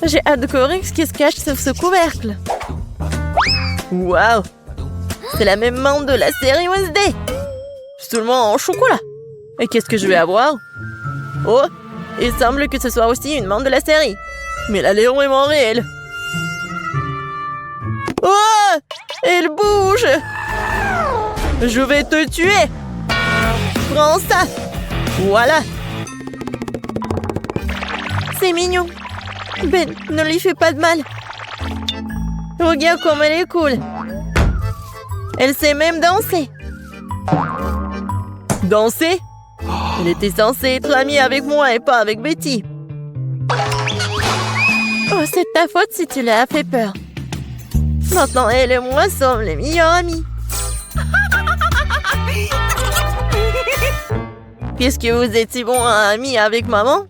J'ai hâte de découvrir ce qui se cache sous ce couvercle. Waouh! C'est la même menthe de la série Wednesday. Seulement en chocolat. Et qu'est-ce que je vais avoir? Oh! Il semble que ce soit aussi une menthe de la série. Mais elle a l'air vraiment réelle. Oh! Elle bouge! Je vais te tuer! Prends ça! Voilà! C'est mignon. Ben, ne lui fais pas de mal. Regarde comme elle est cool. Elle sait même danser. Danser? Elle était censée être amie avec moi et pas avec Betty. Oh, c'est ta faute si tu l'as fait peur. Maintenant, elle et moi sommes les meilleurs amis. Puisque vous êtes si bons amis avec maman,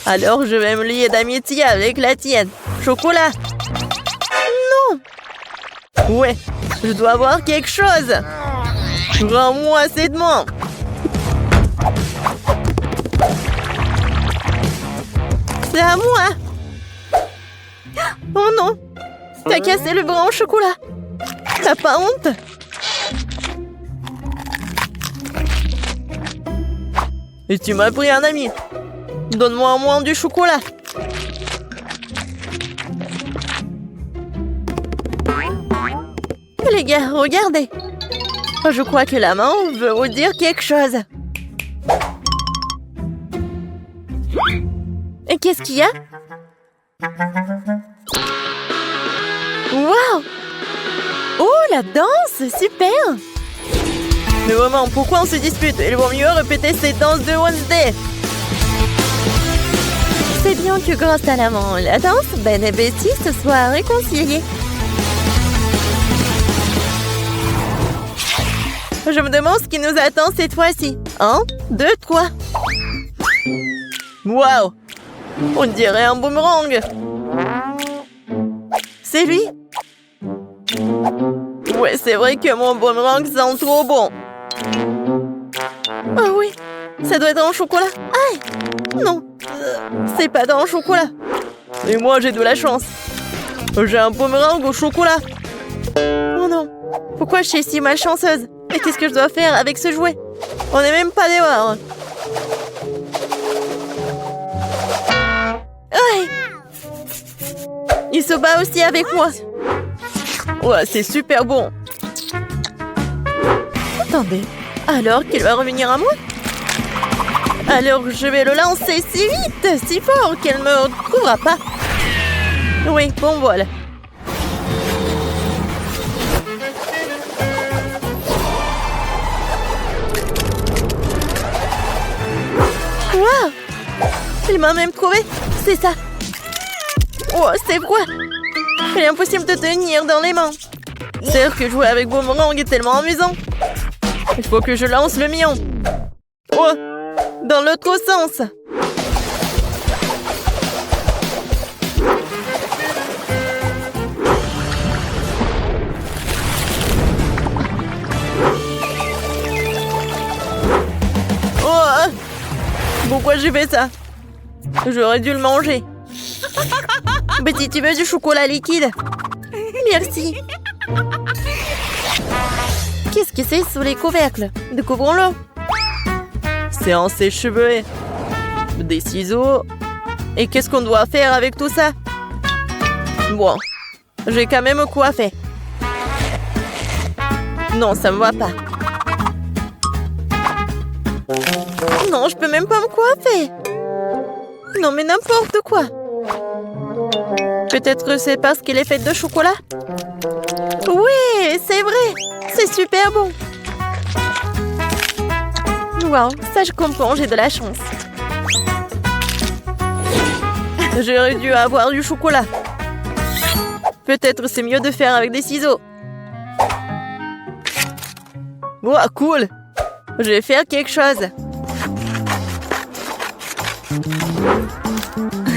alors je vais me lier d'amitié avec la tienne. Chocolat. Non. Ouais, je dois avoir quelque chose. Rends-moi cette menthe. C'est à moi. Oh non. T'as cassé le bras en chocolat. T'as pas honte? Et tu m'as pris un ami. Donne-moi au moins du chocolat. Les gars, regardez. Je crois que la main veut vous dire quelque chose. Et qu'est-ce qu'il y a? Waouh! Oh, la danse! Super! Mais maman, pourquoi on se dispute? Il vaut mieux répéter cette danse de Wednesday. C'est bien que grâce à la danse, Ben et Betty se soient réconciliés. Je me demande ce qui nous attend cette fois-ci. 1, 2, 3. Waouh! On dirait un boomerang. C'est lui? Ouais, c'est vrai que mon boomerang sent trop bon. Oh oui, ça doit être en chocolat. Aïe! Non, c'est pas dans le chocolat. Et moi, j'ai de la chance. J'ai un boomerang au chocolat. Oh non, pourquoi je suis si malchanceuse? Et qu'est-ce que je dois faire avec ce jouet? On n'est même pas dehors. Aïe! Il se bat aussi avec moi. Ouais, c'est super bon. Attendez, alors qu'il va revenir à moi? Alors je vais le lancer si vite, si fort qu'elle ne me retrouvera pas. Oui, bon voilà. Waouh! Il m'a même trouvé, c'est ça. Oh, c'est quoi? Il est impossible de tenir dans les mains. C'est vrai que jouer avec boomerang est tellement amusant. Il faut que je lance le mien. Oh! Dans l'autre sens. Oh! Pourquoi j'ai fait ça? J'aurais dû le manger. Betty, tu veux du chocolat liquide? Merci. Qu'est-ce que c'est sous les couvercles? Découvrons-le. C'est un sèche-cheveux. Des ciseaux. Et qu'est-ce qu'on doit faire avec tout ça? Bon, j'ai quand même coiffé. Non, ça me va pas. Non, je peux même pas me coiffer. Non, mais n'importe quoi. Peut-être que c'est parce qu'elle est faite de chocolat? Oui, c'est vrai. C'est super bon. Wow, ça je comprends, j'ai de la chance. J'aurais dû avoir du chocolat. Peut-être c'est mieux de faire avec des ciseaux. Wow, cool. Je vais faire quelque chose.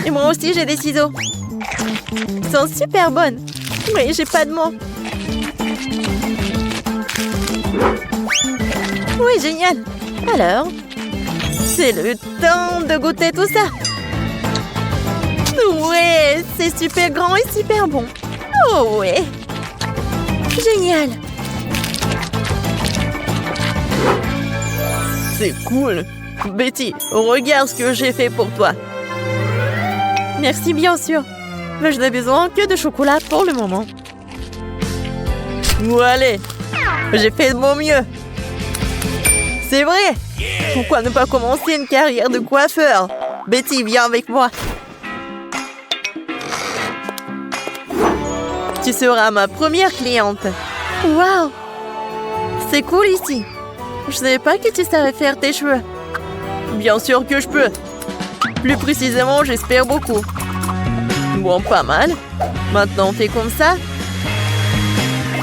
Et moi aussi j'ai des ciseaux. Ils sont super bonnes. Mais j'ai pas de mots. Oui, génial. Alors, c'est le temps de goûter tout ça. Ouais, C'est super grand et super bon. Oh ouais. Génial. C'est cool. Betty, regarde ce que j'ai fait pour toi. Merci, bien sûr. Mais je n'ai besoin que de chocolat pour le moment. Allez, j'ai fait de mon mieux. C'est vrai. Pourquoi ne pas commencer une carrière de coiffeur? Betty, viens avec moi. Tu seras ma première cliente. Waouh! C'est cool ici. Je savais pas que tu savais faire tes cheveux. Bien sûr que je peux. Plus précisément, j'espère beaucoup. Bon, pas mal. Maintenant, on fait comme ça.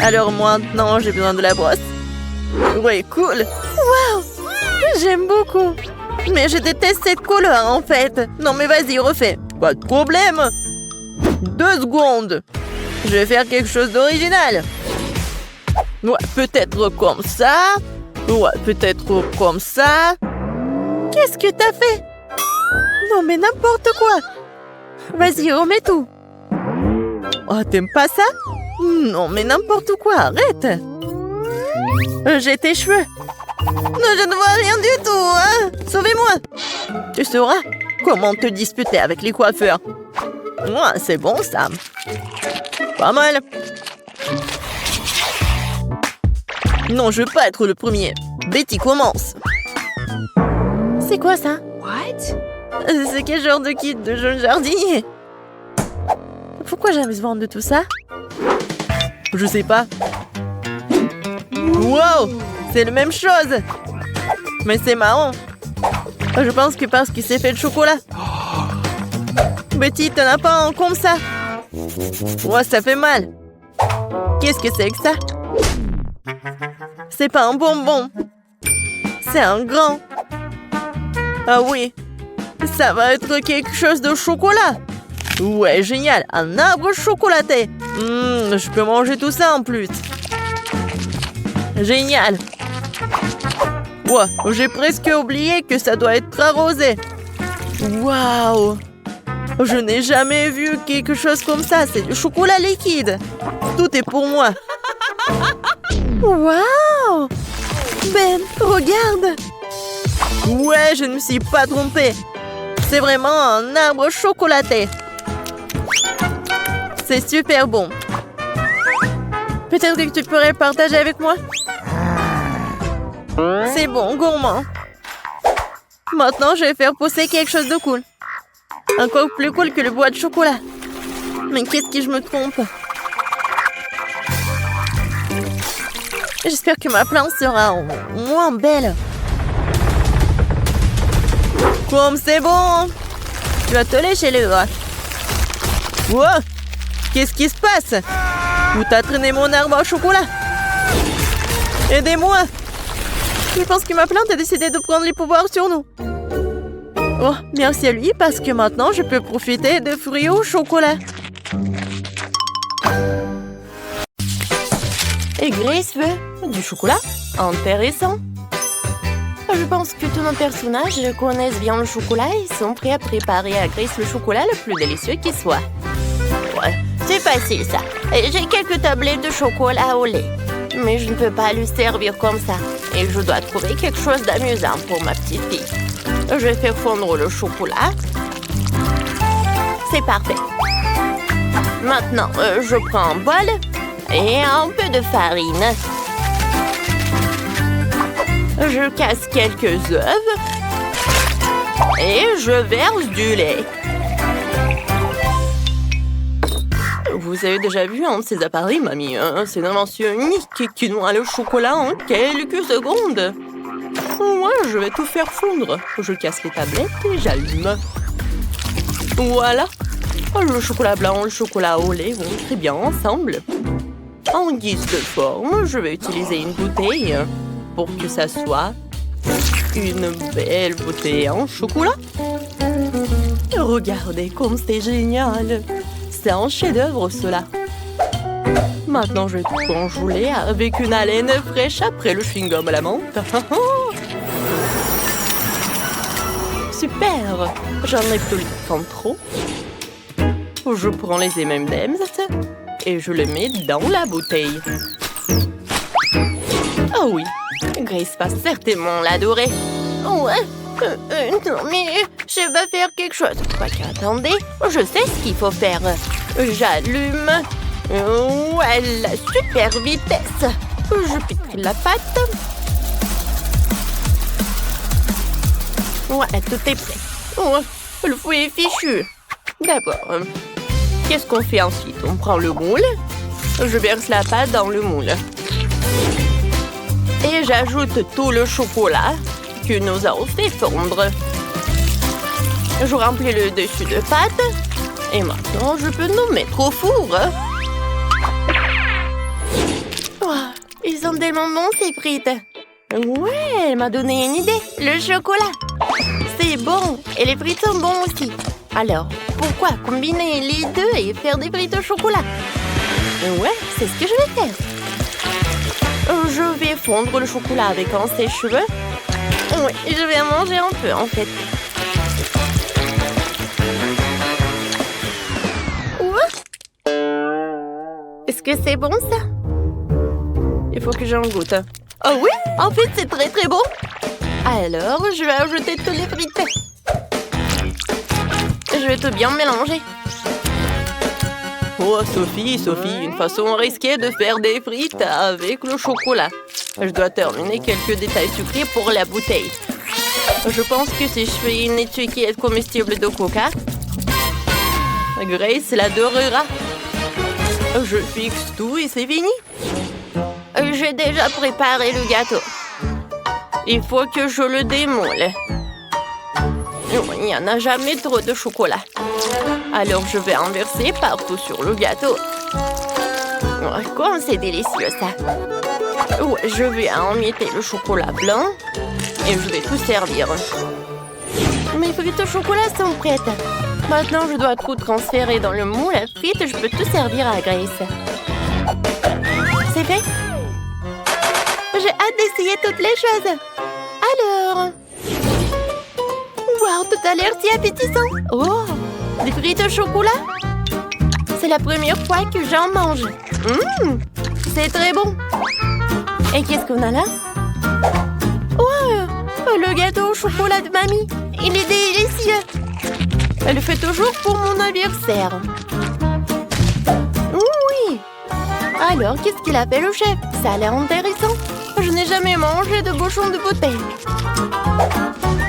Alors maintenant, j'ai besoin de la brosse. Ouais, cool. Waouh! J'aime beaucoup. Mais je déteste cette couleur, en fait. Non, mais vas-y, refais. Pas de problème. 2 secondes. Je vais faire quelque chose d'original. Ouais, peut-être comme ça. Ouais, peut-être comme ça. Qu'est-ce que t'as fait? Non, mais n'importe quoi. Vas-y, remets tout. Oh, t'aimes pas ça? Non, mais n'importe quoi, arrête. J'ai tes cheveux. Non, je ne vois rien du tout, hein. Sauvez-moi. Tu sauras comment te disputer avec les coiffeurs. Ouais, c'est bon, ça. Pas mal. Non, je veux pas être le premier. Betty, commence. C'est quoi ça? What? C'est quel genre de kit de jeune jardinier? Pourquoi j'ai besoin de tout ça? Je sais pas. Wow! C'est la même chose! Mais c'est marrant. Je pense que parce qu'il s'est fait le chocolat. Betty, t'en as pas un comme ça? Ouais, ça fait mal. Qu'est-ce que c'est que ça? C'est pas un bonbon. C'est un grand. Ah oui. Ça va être quelque chose de chocolat. Ouais, génial. Un arbre chocolaté. Je peux manger tout ça en plus. Génial. Ouais, j'ai presque oublié que ça doit être arrosé. Waouh. Je n'ai jamais vu quelque chose comme ça. C'est du chocolat liquide. Tout est pour moi. Waouh. Ben, regarde. Ouais, je ne me suis pas trompée. C'est vraiment un arbre chocolaté. C'est super bon. Peut-être que tu pourrais partager avec moi? C'est bon, gourmand. Maintenant, je vais faire pousser quelque chose de cool. Encore plus cool que le bois de chocolat. Mais qu'est-ce que je me trompe? J'espère que ma plante sera moins belle. Comme c'est bon! Tu vas te lécher les doigts. Wow! Qu'est-ce qui se passe? Où t'as traîné mon arbre au chocolat? Aidez-moi! Je pense que ma plante a décidé de prendre les pouvoirs sur nous. Oh, merci à lui parce que maintenant je peux profiter de fruits au chocolat. Et Grace veut du chocolat? Intéressant. Je pense que tous nos personnages connaissent bien le chocolat et sont prêts à préparer à Grace le chocolat le plus délicieux qui soit. Ouais, c'est facile ça. J'ai quelques tablettes de chocolat au lait. Mais je ne peux pas le servir comme ça. Et je dois trouver quelque chose d'amusant pour ma petite fille. Je vais faire fondre le chocolat. C'est parfait. Maintenant, je prends un bol et un peu de farine. Je casse quelques œufs et je verse du lait. Vous avez déjà vu un de ces appareils, mamie? C'est une invention unique qui noie le chocolat en quelques secondes. Moi, je vais tout faire fondre. Je casse les tablettes et j'allume. Voilà. Le chocolat blanc et le chocolat au lait vont très bien ensemble. En guise de forme, je vais utiliser une bouteille pour que ça soit une belle bouteille en chocolat. Regardez comme c'est génial. C'est un chef-d'œuvre, cela. Maintenant, je vais tout enjouler avec une haleine fraîche après le chewing-gum à la menthe. Super! J'en ai plus qu'en trop. Je prends les M&M's et je les mets dans la bouteille. Oh oui, Grace va certainement l'adorer. Ouais, non mais je vais faire quelque chose. Attendez, je sais ce qu'il faut faire. J'allume. Ouais, la super vitesse. Je pique la pâte. Ouais, tout est prêt. Oh, le fouet est fichu. D'abord, qu'est-ce qu'on fait ensuite? On prend le moule. Je verse la pâte dans le moule. Et j'ajoute tout le chocolat que nous avons fait fondre. Je remplis le dessus de pâte. Et maintenant, je peux nous mettre au four. Oh, ils sont tellement bons, ces frites. Ouais, elle m'a donné une idée. Le chocolat. C'est bon. Et les frites sont bons aussi. Alors, pourquoi combiner les deux et faire des frites au chocolat? Ouais, c'est ce que je vais faire. Je vais fondre le chocolat avec un sèche-cheveux. Oui, je vais en manger un peu, en fait. Ouais. Est-ce que c'est bon, ça? Il faut que j'en goûte. Oh oui, en fait, c'est très très bon. Alors, je vais ajouter tous les frites. Je vais tout bien mélanger. Oh, Sophie, une façon risquée de faire des frites avec le chocolat. Je dois terminer quelques détails sucrés pour la bouteille. Je pense que si je fais une étiquette comestible de coca, Grace l'adorera. Je fixe tout et c'est fini. J'ai déjà préparé le gâteau. Il faut que je le démoule. Il n'y en a jamais trop de chocolat. Alors je vais en verser partout sur le gâteau. Oh, comme c'est délicieux ça. Oh, je vais emietter le chocolat blanc et je vais tout servir. Mes frites au chocolat sont prêtes. Maintenant je dois tout transférer dans le moule à frites. Je peux tout servir à Grace. C'est fait? J'ai hâte d'essayer toutes les choses. Alors... Wow, tout a l'air si appétissant. Oh, des frites au chocolat? C'est la première fois que j'en mange. C'est très bon. Et qu'est-ce qu'on a là? Oh, le gâteau au chocolat de mamie. Il est délicieux. Elle le fait toujours pour mon anniversaire. Oui. Alors, qu'est-ce qu'il a fait le chef? Ça a l'air intéressant. Je n'ai jamais mangé de bouchon de bouteille.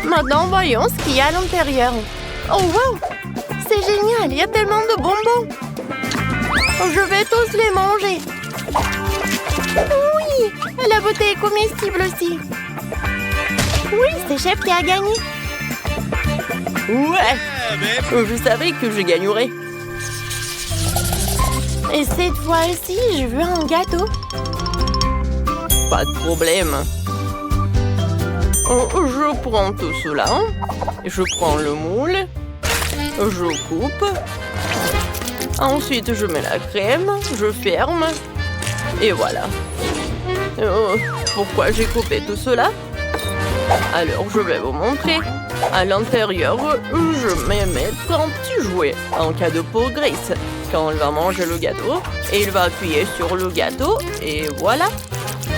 Maintenant, voyons ce qu'il y a à l'intérieur. Oh, wow! C'est génial, il y a tellement de bonbons. Je vais tous les manger. Oui, la bouteille est comestible aussi. Oui, c'est Chef qui a gagné. Ouais, je savais que je gagnerais. Et cette fois-ci, je veux un gâteau. Pas de problème. Je prends tout cela. Je prends le moule. Je coupe. Ensuite, je mets la crème. Je ferme. Et voilà. Pourquoi j'ai coupé tout cela? Alors, je vais vous montrer. À l'intérieur, je vais mettre un petit jouet. Un cadeau pour Grace. Quand elle va manger le gâteau, elle va appuyer sur le gâteau. Et voilà.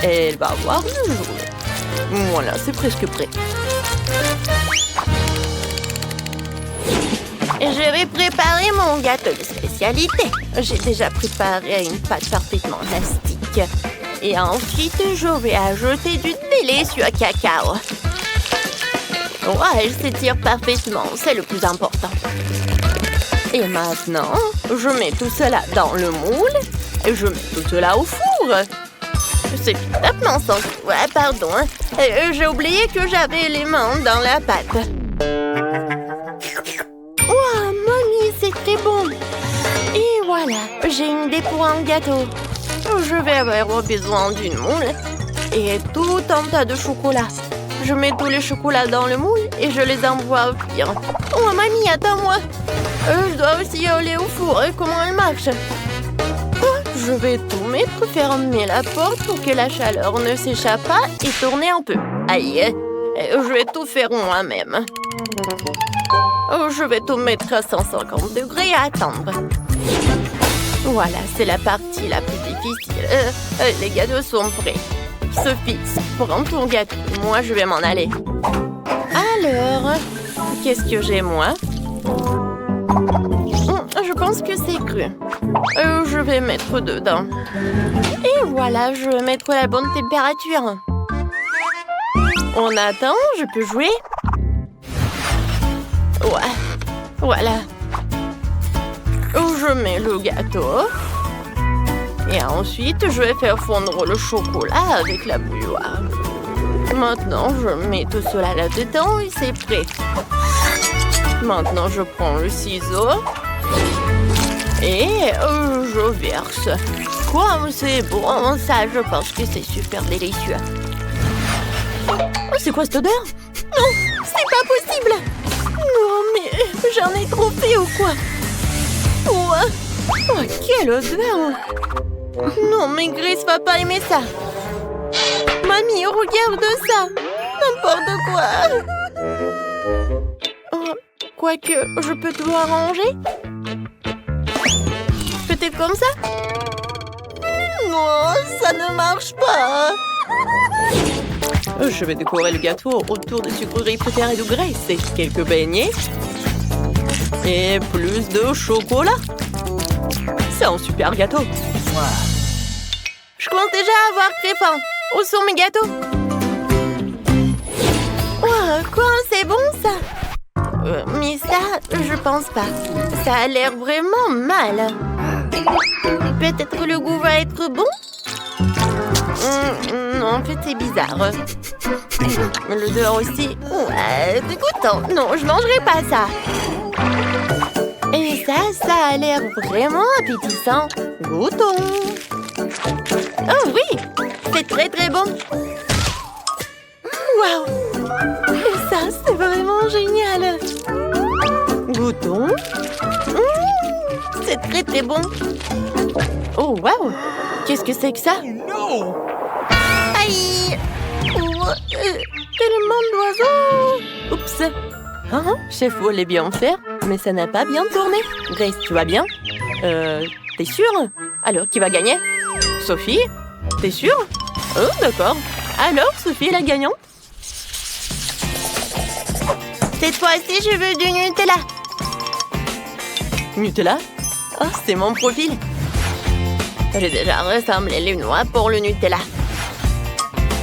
Elle va voir le jouet. Voilà, c'est presque prêt. Je vais préparer mon gâteau de spécialité. J'ai déjà préparé une pâte parfaitement élastique. Et ensuite, je vais ajouter du délicieux cacao. Ouais, elle s'étire parfaitement, c'est le plus important. Et maintenant, je mets tout cela dans le moule et je mets tout cela au four. C'est complètement sans... Ouais, pardon. J'ai oublié que j'avais les mains dans la pâte. Wow, mamie, c'est très bon. Et voilà, j'ai une idée pour un gâteau. Je vais avoir besoin d'une moule et tout un tas de chocolat. Je mets tous les chocolats dans le moule et je les envoie au cuire. Oh, mamie, attends-moi. Je dois aussi aller au four. Comment elle marche? Je vais tout mettre, fermer la porte pour que la chaleur ne s'échappe pas et tourner un peu. Aïe, je vais tout faire moi-même. Oh, je vais tout mettre à 150 degrés et attendre. Voilà, c'est la partie la plus difficile. Les gâteaux sont prêts. Sophie, prends ton gâteau. Moi, je vais m'en aller. Alors, qu'est-ce que j'ai, moi? Je pense que c'est cru. Je vais mettre dedans. Et voilà, je vais mettre la bonne température. On attend, je peux jouer? Ouais, voilà. Je mets le gâteau. Et ensuite, je vais faire fondre le chocolat avec la bouilloire. Maintenant, je mets tout cela là-dedans et c'est prêt. Maintenant, je prends le ciseau. Et je verse. Comme c'est bon, ça, je pense que c'est super délicieux. Oh, c'est quoi cette odeur? Non, c'est pas possible! Non, mais j'en ai trop fait ou quoi? Oh, quelle odeur! Non, mais Grace va pas aimer ça. Mamie, regarde ça! N'importe quoi! Oh, quoique, je peux tout arranger? Peut-être comme ça? Non, ça ne marche pas! Je vais décorer le gâteau autour des sucreries préférées de Grace et quelques beignets. Et plus de chocolat. C'est un super gâteau. Je commence déjà à avoir très faim. Où sont mes gâteaux? Oh, quoi, c'est bon ça? Mais ça, je pense pas. Ça a l'air vraiment mal. Peut-être que le goût va être bon? Non, en fait, c'est bizarre. L'odeur aussi. Ouais, dégoûtant. Non, je mangerai pas ça. Et ça a l'air vraiment appétissant. Goûtons. Oh oui, c'est très très bon. Waouh. Et ça, c'est vraiment génial. Goûtons. C'est très très bon. Oh waouh. Qu'est-ce que c'est que ça? Aïe. Tellement d'oiseaux. Oups. Hein? Chef voulait bien faire, mais ça n'a pas bien tourné. Grace, tu vas bien? T'es sûre? Alors, qui va gagner? Sophie? T'es sûre? Oh, d'accord. Alors, Sophie est la gagnante? Cette fois-ci, je veux du Nutella. Nutella? Oh, c'est mon profil. J'ai déjà rassemblé les noix pour le Nutella.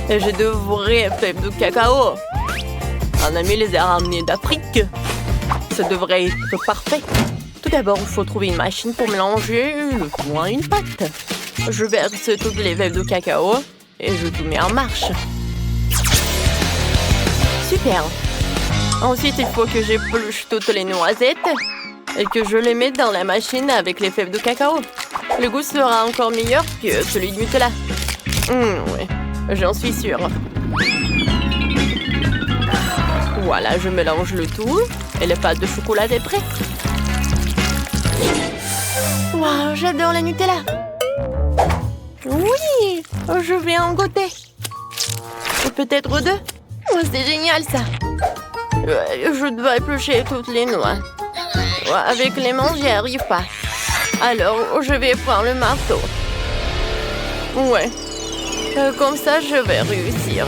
Et j'ai de vraies fèves de cacao. Un ami les a ramenées d'Afrique. Ça devrait être parfait. Tout d'abord, il faut trouver une machine pour mélanger le tout en une pâte. Je verse toutes les fèves de cacao et je tout mets en marche. Super. Ensuite, il faut que j'épluche toutes les noisettes et que je les mette dans la machine avec les fèves de cacao. Le goût sera encore meilleur que celui de Nutella. Oui, j'en suis sûre. Voilà, je mélange le tout et la pâte de chocolat est prête. Waouh, j'adore la Nutella. Oui, je vais en goûter. Peut-être deux. Oh, c'est génial ça. Je dois éplucher toutes les noix. Avec les mains, j'y arrive pas. Alors, je vais prendre le marteau. Ouais. Comme ça, je vais réussir.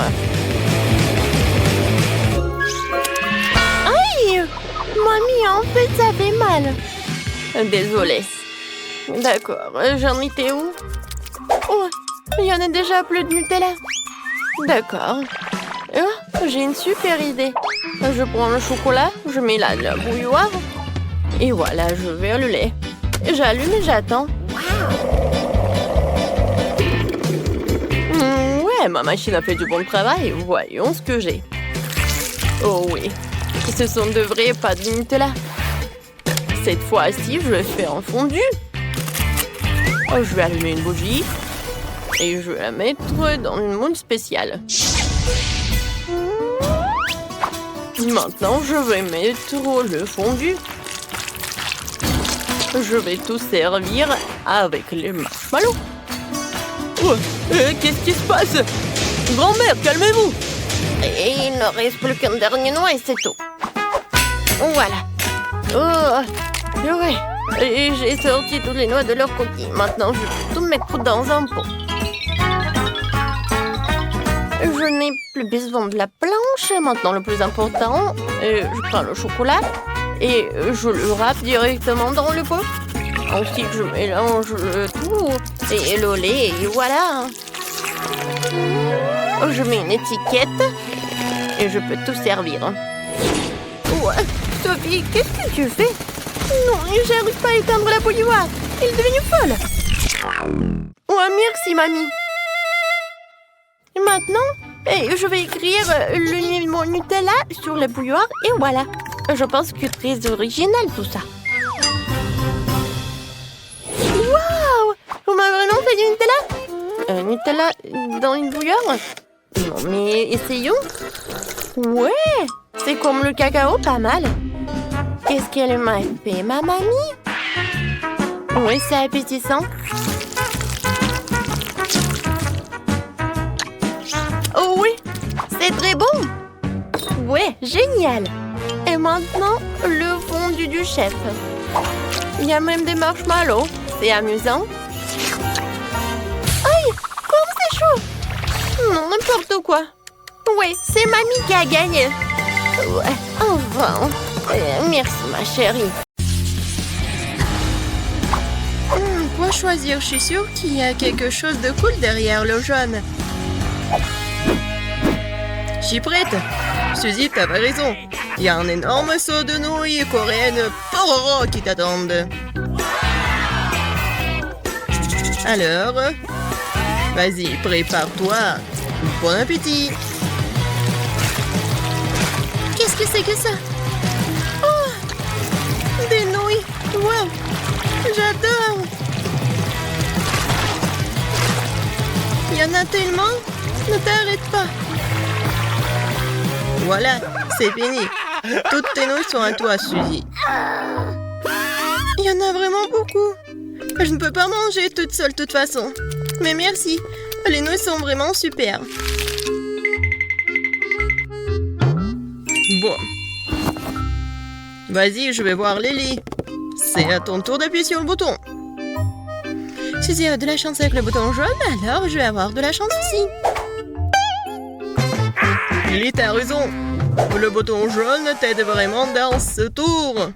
Aïe! Mamie, en fait, ça fait mal. Désolée. D'accord, j'en étais où? Oh, il y en a déjà plus de Nutella. D'accord. Oh, j'ai une super idée. Je prends le chocolat, je mets la bouilloire. Et voilà, je verse le lait. J'allume et j'attends. Ouais, ma machine a fait du bon travail. Voyons ce que j'ai. Oh oui, ce sont de vraies pâtes de Nutella. Cette fois-ci, je vais faire un fondu. Oh, je vais allumer une bougie. Et je vais la mettre dans une moule spéciale. Maintenant, je vais mettre le fondu. Je vais tout servir avec les marshmallows. Qu'est-ce qui se passe? Grand-mère, calmez-vous. Et il ne reste plus qu'un dernier noix et c'est tout. Voilà. Oh, purée. Et j'ai sorti toutes les noix de leur coquille. Maintenant, je vais tout mettre dans un pot. Je n'ai plus besoin de la planche. Maintenant, le plus important, je prends le chocolat et je le râpe directement dans le pot. Ensuite, je mélange le tout et le lait et voilà. Je mets une étiquette et je peux tout servir. Ouais, Sophie, qu'est-ce que tu fais? Non, j'arrive pas à éteindre la bouilloire. Elle est devenue folle. Ouais, merci, mamie. Et maintenant, je vais écrire le mot Nutella sur la bouilloire et voilà. Je pense que c'est très original tout ça. Waouh! Vous m'avez vraiment fait du Nutella? Nutella dans une bouilloire? Non, mais essayons. Ouais, c'est comme le cacao, pas mal. Qu'est-ce qu'elle m'a fait, ma mamie? Oui, c'est appétissant. Oh oui, c'est très bon. Ouais, génial. Et maintenant, le fondu du chef. Il y a même des marshmallows. C'est amusant. Aïe, comme c'est chaud. Non, n'importe quoi. Ouais, c'est mamie qui a gagné. Ouais, enfin. Merci, ma chérie. Pour choisir, je suis sûre qu'il y a quelque chose de cool derrière le jaune. Je suis prête. Suzy, t'avais raison. Il y a un énorme seau de nouilles coréennes pororo qui t'attendent. Alors, vas-y, prépare-toi. Bon appétit. Qu'est-ce que c'est que ça? Oh, des nouilles. Wow, j'adore. Il y en a tellement. Ne t'arrête pas. Voilà, c'est fini. Toutes tes nouilles sont à toi, Suzy. Il y en a vraiment beaucoup. Je ne peux pas manger toute seule de toute façon. Mais merci, les nouilles sont vraiment super. Bon. Vas-y, je vais voir Lily. C'est à ton tour d'appuyer sur le bouton. Suzy a de la chance avec le bouton jaune, alors je vais avoir de la chance aussi. Lily, t'as raison. Le bouton jaune t'aide vraiment dans ce tour.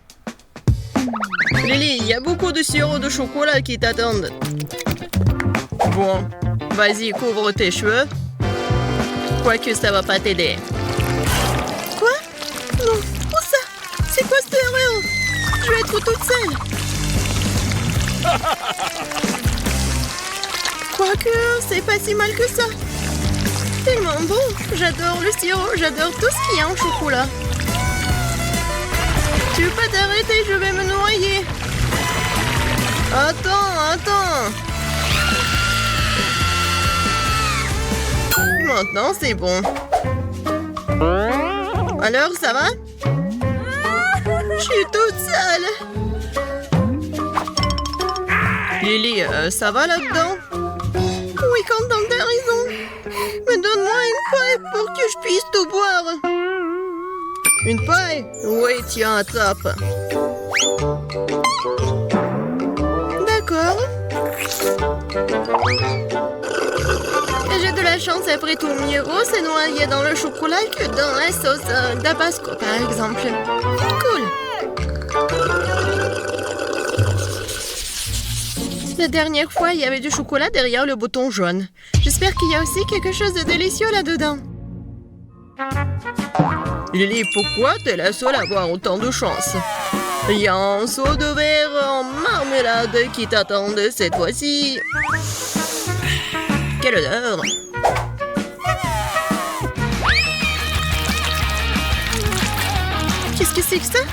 Lily, il y a beaucoup de sirop de chocolat qui t'attendent. Bon, vas-y, couvre tes cheveux. Quoique ça va pas t'aider. Quoi? Non, où ça? C'est quoi cette erreur? Je vais être toute seule. Quoique, c'est pas si mal que ça. Tellement bon. J'adore le sirop, j'adore tout ce qu'il y a en chocolat. Tu veux pas t'arrêter, je vais me noyer. Attends. Maintenant, c'est bon. Alors, ça va? Je suis toute seule. Lily, ça va là-dedans? Oui, Quentin, t'as raison. Mais donne-moi une paille pour que je puisse tout boire. Une paille? Oui, tiens, attrape. D'accord. J'ai de la chance après tout. Miro s'est noyé dans le chocolat que dans la sauce Tabasco, par exemple. Cool. La dernière fois, il y avait du chocolat derrière le bouton jaune. J'espère qu'il y a aussi quelque chose de délicieux là-dedans. Lily, pourquoi t'es la seule à avoir autant de chance? Il y a un seau de verre en marmelade qui t'attend cette fois-ci. Quelle odeur! Qu'est-ce que c'est que ça?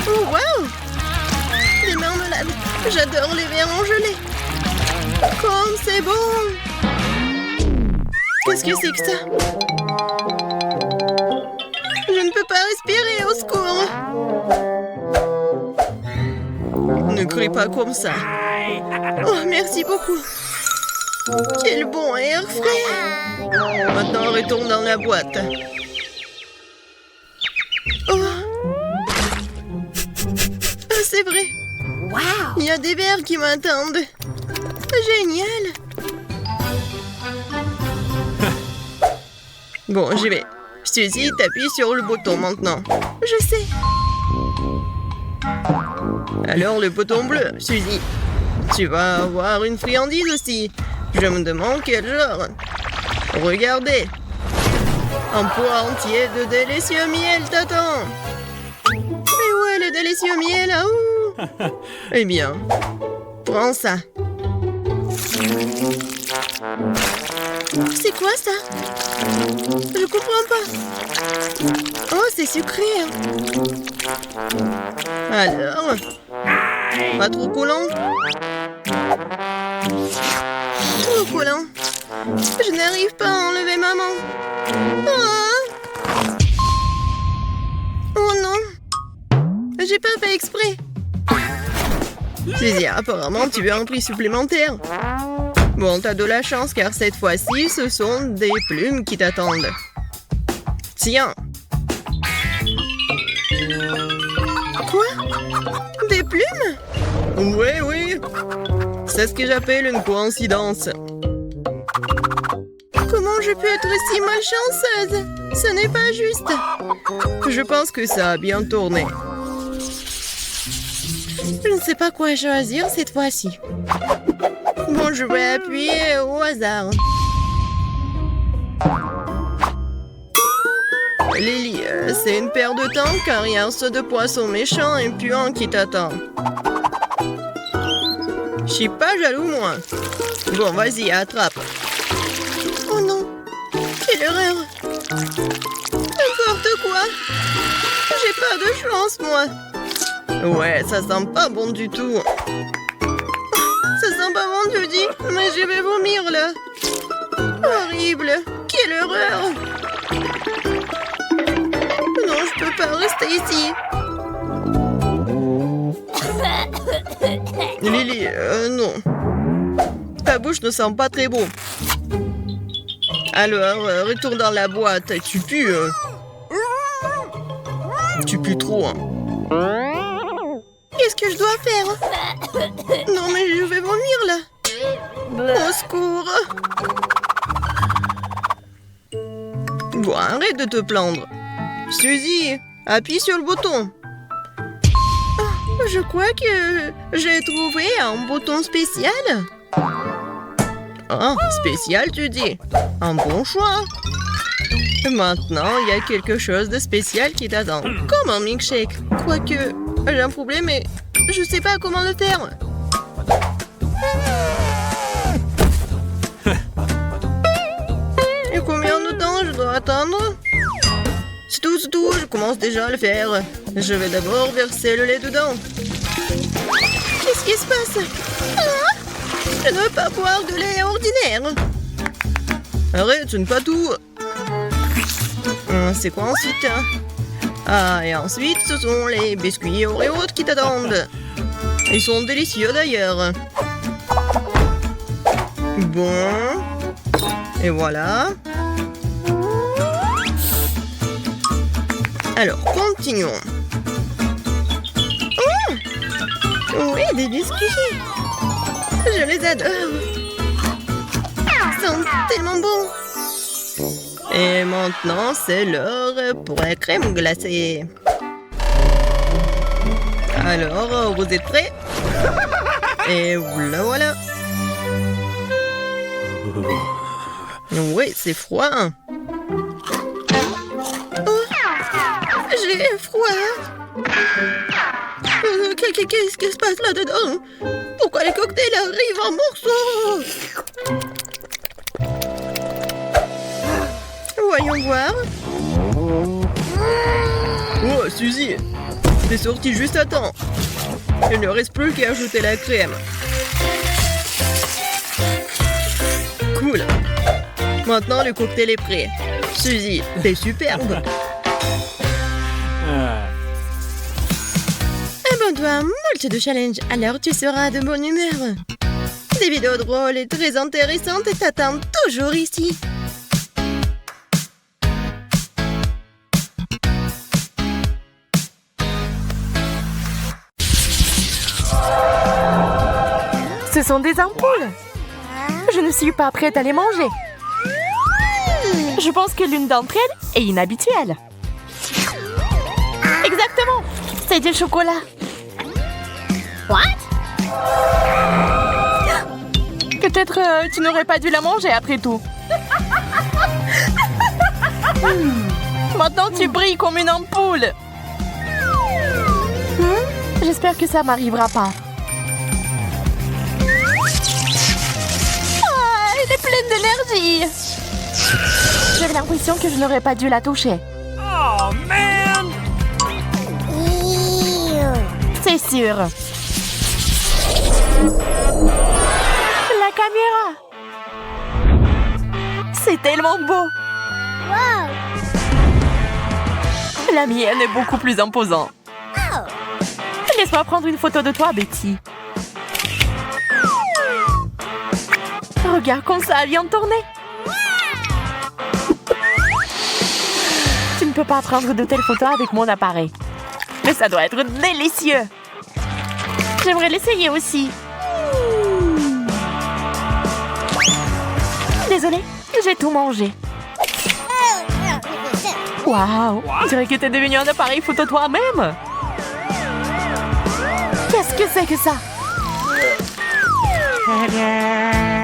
Oh, wow! Des marmelades. J'adore les verres en gelée. Comme c'est bon! Qu'est-ce que c'est que ça? Je ne peux pas respirer, au secours! Ne crie pas comme ça. Oh, merci beaucoup. Quel bon air frais. Maintenant, retourne dans la boîte. Oh. c'est vrai. Wow! Il y a des verres qui m'attendent. Génial. Bon, j'y vais. Suzy, t'appuies sur le bouton maintenant. Je sais. Alors le bouton bleu, Suzy. Tu vas avoir une friandise aussi. Je me demande quel genre. Regardez. Un poids entier de délicieux miel t'attend. Mais où est le délicieux miel? Ah, ouh. Eh bien, prends ça. C'est quoi ça? Je comprends pas. Oh, c'est sucré. Alors, pas trop collant? Trop collant. Je n'arrive pas à enlever maman. Ah. Oh non. J'ai pas fait exprès. Suzy, apparemment tu veux un prix supplémentaire. Bon, t'as de la chance car cette fois-ci, ce sont des plumes qui t'attendent. Tiens. Quoi? Des plumes? Oui, oui. C'est ce que j'appelle une coïncidence. Comment je peux être si malchanceuse? Ce n'est pas juste. Je pense que ça a bien tourné. Je ne sais pas quoi choisir cette fois-ci. Bon, je vais appuyer au hasard. Lily, c'est une paire de temps car il y a un seau de poisson méchant et puant qui t'attend. Je suis pas jaloux, moi. Bon, vas-y, attrape. Oh non, quelle erreur. N'importe quoi. J'ai pas de chance, moi. Ouais, ça sent pas bon du tout. Ça sent pas bon, tu dis, mais je vais vomir, là. Horrible. Quelle horreur. Non, je peux pas rester ici. Lily, non. Ta bouche ne sent pas très bon. Alors, retourne dans la boîte. Tu pues. Tu pues trop. Hein. Qu'est-ce que je dois faire? Non, mais je vais vomir, là. Au secours. Bon, arrête de te plaindre. Suzy, appuie sur le bouton. Je crois que j'ai trouvé un bouton spécial. Ah, spécial, tu dis? Un bon choix. Maintenant, il y a quelque chose de spécial qui t'attend. Comme un milkshake. Quoique, j'ai un problème et je sais pas comment le faire. Et combien de temps je dois attendre? C'est tout, je commence déjà à le faire. Je vais d'abord verser le lait dedans. Qu'est-ce qui se passe? Ah, je ne veux pas boire de lait ordinaire. Arrête, ce n'est pas tout. C'est quoi ensuite? Ah, et ensuite, ce sont les biscuits Oreos qui t'attendent. Ils sont délicieux d'ailleurs. Bon. Et voilà. Alors, continuons. Oh! Oui, des biscuits. Je les adore. Ils sont tellement bons. Et maintenant, c'est l'heure pour la crème glacée. Alors, vous êtes prêts? Et voilà. Oui, c'est froid. Oh, j'ai froid. Qu'est-ce qui se passe là-dedans? Pourquoi les cocktails arrivent en morceaux? Voyons voir. Oh, Suzy, t'es sortie juste à temps. Il ne reste plus qu'à ajouter la crème. Cool. Maintenant, le cocktail est prêt. Suzy, t'es superbe. Abonne-toi à moult de challenge, alors tu seras de bonne humeur. Des vidéos drôles et très intéressantes t'attendent toujours ici. Ce sont des ampoules. Je ne suis pas prête à les manger. Je pense que l'une d'entre elles est inhabituelle. Exactement. C'est du chocolat. Peut-être tu n'aurais pas dû la manger après tout. Maintenant tu brilles comme une ampoule. J'espère que ça m'arrivera pas. Ah, elle est pleine d'énergie. J'avais l'impression que je n'aurais pas dû la toucher. Oh, man! C'est sûr. La caméra. C'est tellement beau. La mienne est beaucoup plus imposante. Laisse-moi prendre une photo de toi, Betty. Regarde comme ça vient de tourner. Tu ne peux pas prendre de telles photos avec mon appareil. Mais ça doit être délicieux. J'aimerais l'essayer aussi. Désolée, j'ai tout mangé. Waouh, on dirait que t'es devenu un appareil photo toi-même. Qu'est-ce que c'est que ça?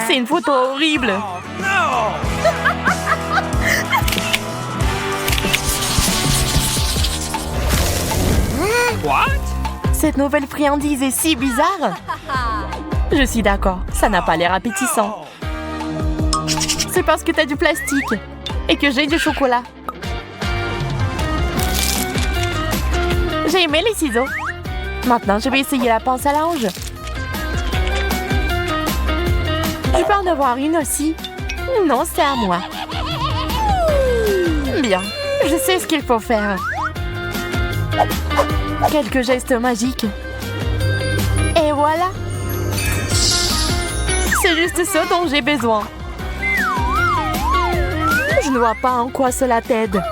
C'est une photo horrible. Oh, no! What? Cette nouvelle friandise est si bizarre. Je suis d'accord, ça n'a pas l'air appétissant. C'est parce que t'as du plastique et que j'ai du chocolat. J'ai aimé les ciseaux. Maintenant, je vais essayer la pince à linge. Je peux en avoir une aussi. Non, c'est à moi. Bien, je sais ce qu'il faut faire. Quelques gestes magiques. Et voilà. C'est juste ce dont j'ai besoin. Je ne vois pas en quoi cela t'aide.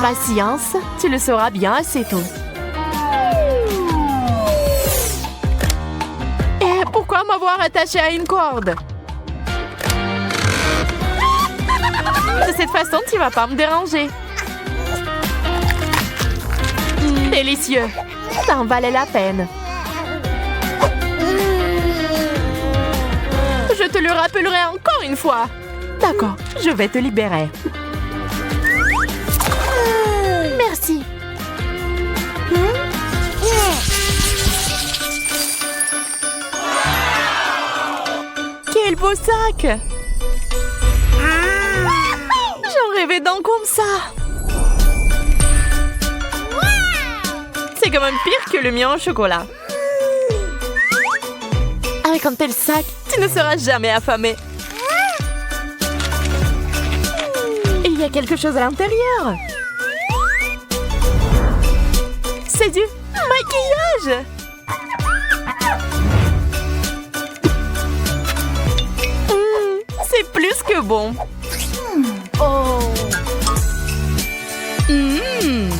Patience, tu le sauras bien assez tôt. Et pourquoi m'avoir attaché à une corde? De cette façon, tu vas pas me déranger. Délicieux. Ça en valait la peine. Je te le rappellerai encore une fois. D'accord, je vais te libérer. Merci. Quel beau sac! J'en rêvais d'un comme ça. C'est quand même pire que le mien au chocolat. Avec un tel sac, tu ne seras jamais affamé. Il y a quelque chose à l'intérieur. C'est du maquillage. C'est plus que bon.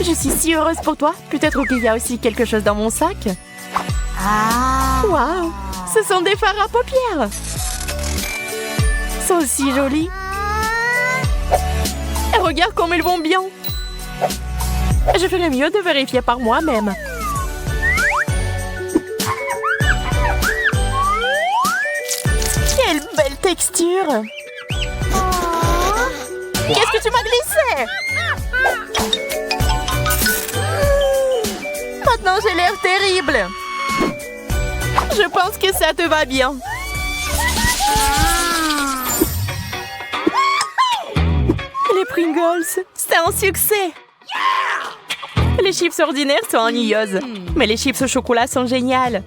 Je suis si heureuse pour toi. Peut-être qu'il y a aussi quelque chose dans mon sac. Waouh, ce sont des fards à paupières. Ils sont aussi jolis. Et regarde comme ils vont bien. Je ferais mieux de vérifier par moi-même. Quelle belle texture! Qu'est-ce que tu m'as glissé? Maintenant, j'ai l'air terrible. Je pense que ça te va bien. Les Pringles, c'est un succès. Les chips ordinaires sont ennuyeuses, mais les chips au chocolat sont géniales.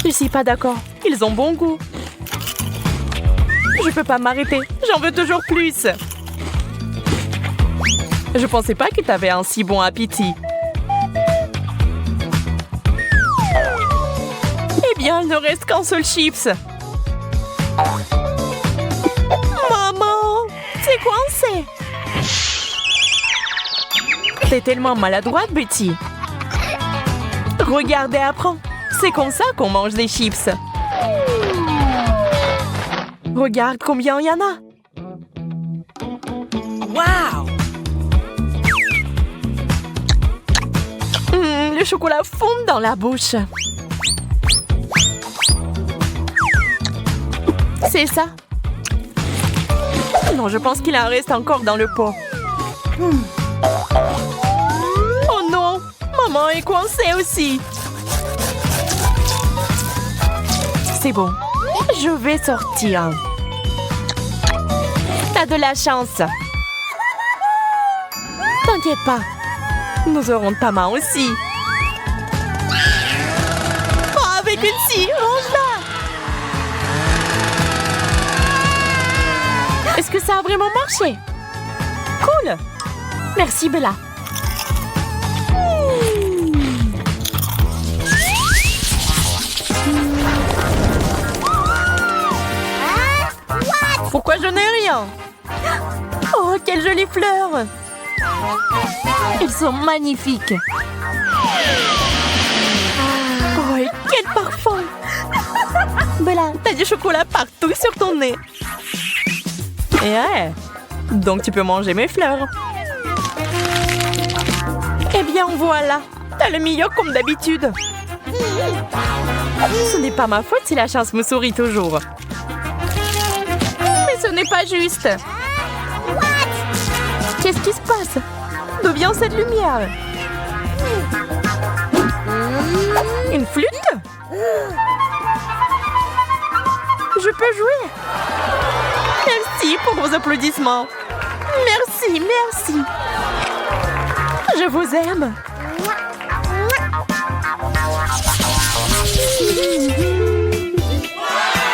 Je suis pas d'accord, ils ont bon goût. Je peux pas m'arrêter, j'en veux toujours plus. Je pensais pas que t'avais un si bon appétit. Eh bien, il ne reste qu'un seul chips. Maman, c'est coincé. T'es tellement maladroite, Betty. Regarde et apprends. C'est comme ça qu'on mange des chips. Regarde combien il y en a. Wow! Le chocolat fond dans la bouche. C'est ça. Non, je pense qu'il en reste encore dans le pot. Oh non! Maman est coincée aussi. C'est bon. Je vais sortir. T'as de la chance. T'inquiète pas. Nous aurons ta main aussi. Oh, avec une scie, range-la. Est-ce que ça a vraiment marché? Cool. Merci, Bella. Pourquoi je n'ai rien? Oh, quelles jolies fleurs! Elles sont magnifiques. Oh, et quel parfum! Bella, t'as du chocolat partout sur ton nez. Et ouais, donc tu peux manger mes fleurs. Eh bien, voilà. T'as le meilleur comme d'habitude. Ce n'est pas ma faute si la chance me sourit toujours. Mais ce n'est pas juste. Qu'est-ce qui se passe? D'où vient cette lumière? Une flûte? Je peux jouer. Merci pour vos applaudissements. Merci, merci. Je vous aime.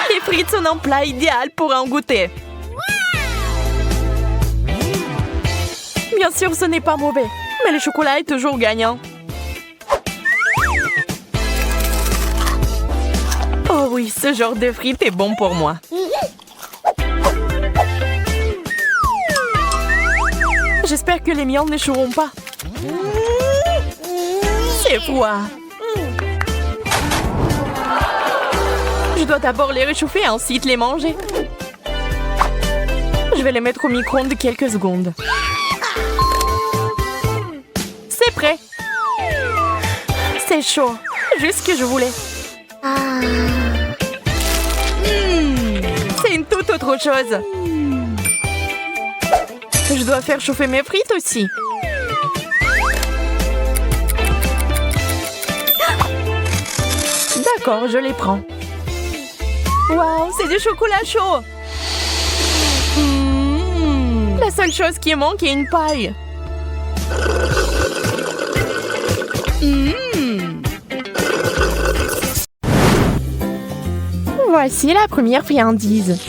Les frites sont un plat idéal pour en goûter. Bien sûr, ce n'est pas mauvais, mais le chocolat est toujours gagnant. Oh oui, ce genre de frites est bon pour moi. J'espère que les miennes n'échoueront pas. C'est froid. Je dois d'abord les réchauffer et ensuite les manger. Je vais les mettre au micro-ondes quelques secondes. C'est prêt. C'est chaud. Juste ce que je voulais. C'est une toute autre chose. Je dois faire chauffer mes frites aussi. D'accord, je les prends. Waouh, c'est du chocolat chaud. La seule chose qui manque est une paille. Voici la première friandise.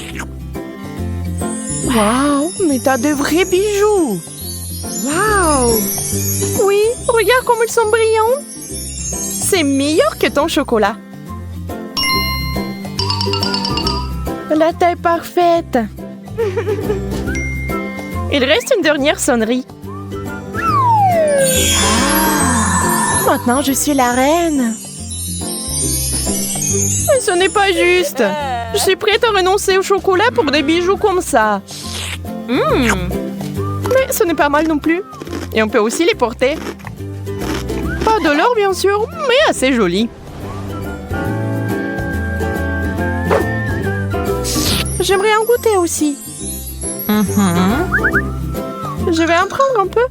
Waouh, mais t'as de vrais bijoux. Waouh. Oui, regarde comme ils sont brillants. C'est meilleur que ton chocolat. La taille parfaite. Il reste une dernière sonnerie. Maintenant, je suis la reine. Mais ce n'est pas juste. Je suis prête à renoncer au chocolat pour des bijoux comme ça. Mais ce n'est pas mal non plus. Et on peut aussi les porter. Pas de l'or, bien sûr, mais assez joli. J'aimerais en goûter aussi. Je vais en prendre un peu.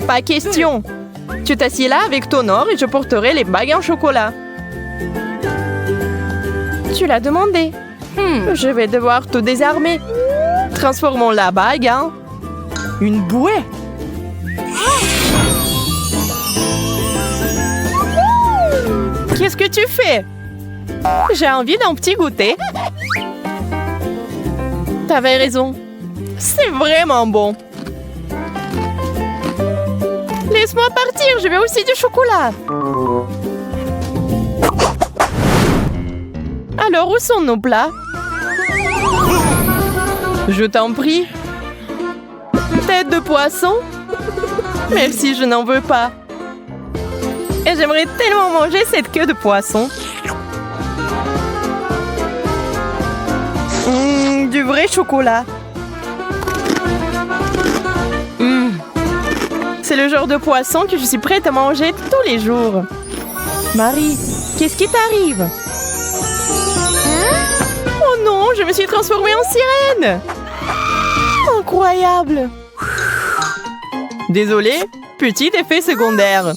Pas question. Tu t'assieds là avec ton or et je porterai les bagues en chocolat. Tu l'as demandé. Je vais devoir tout désarmer. Transformons la bague en une bouée. Qu'est-ce que tu fais? J'ai envie d'un petit goûter. T'avais raison. C'est vraiment bon. Laisse-moi partir, je veux aussi du chocolat. Alors, où sont nos plats? Je t'en prie. Tête de poisson? Merci, je n'en veux pas. Et j'aimerais tellement manger cette queue de poisson. Du vrai chocolat. C'est le genre de poisson que je suis prête à manger tous les jours. Marie, qu'est-ce qui t'arrive? Oh non, je me suis transformée en sirène! Incroyable! Désolée, petit effet secondaire.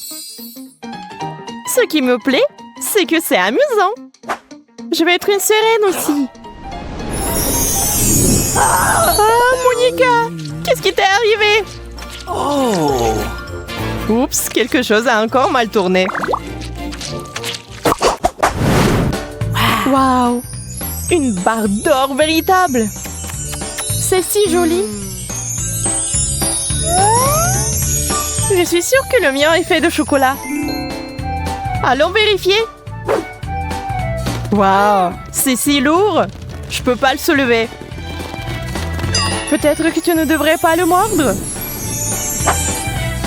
Ce qui me plaît, c'est que c'est amusant. Je vais être une sirène aussi. Ah, Monica! Qu'est-ce qui t'est arrivé? Oh. Oups, quelque chose a encore mal tourné. Waouh! Une barre d'or véritable! C'est si joli! Je suis sûre que le mien est fait de chocolat. Allons vérifier! Waouh! C'est si lourd! Je peux pas le soulever. Peut-être que tu ne devrais pas le mordre?